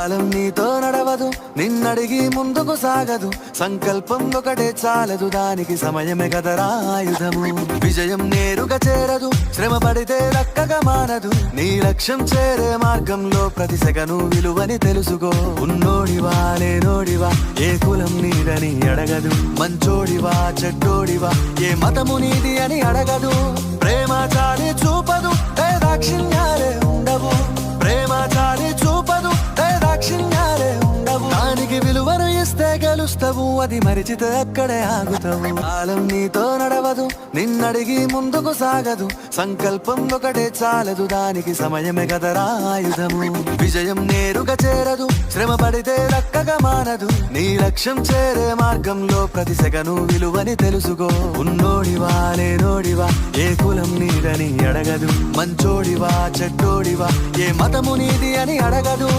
కాలం నీతో నడవదు, నిన్నడిగి ముందుకు సాగదు. సంకల్పం ఒకటే చాలదు, దానికి సమయమే కదరా ఆయుధము. విజయం నేరుగా చేరదు, శ్రమ పడితే దక్కగా మానదు. నీ లక్ష్యం చేరే మార్గంలో ప్రతి సెకను విలువని తెలుసుకో. ఉన్నోడివా లేనోడివా, ఏ కులం నీదని అడగదు. మంచోడివా చెడ్డోడివా, ఏ మతము నీది అని అడగదు. ప్రేమ చాలి చూపదు, దాక్షిణ్యాలే ఉండవు. ప్రేమ చాలి చూపదు, దాక్షిణ్యాలే ఉండవు. దానికి విలువను ఇస్తే గెలుస్తావు, అది మరిచితే అక్కడే ఆగుతావు. కాలం నీతో నడవదు, నిన్నడిగి ముందుకు సాగదు. సంకల్పం ఒకటే చాలదు, దానికి సమయమే కదరా ఆయుధము. విజయం నేరుగా చేరదు, శ్రమ పడితే దక్కగా మానదు. నీ లక్ష్యం చేరే మార్గంలో ప్రతి సెకను విలువని తెలుసుకో. ఉన్నోడివా లేనోడివా, ఏ కులం నీదని అడగదు. మంచోడివా చెడ్డోడివా, ఏ మతము నీది అని అడగదు.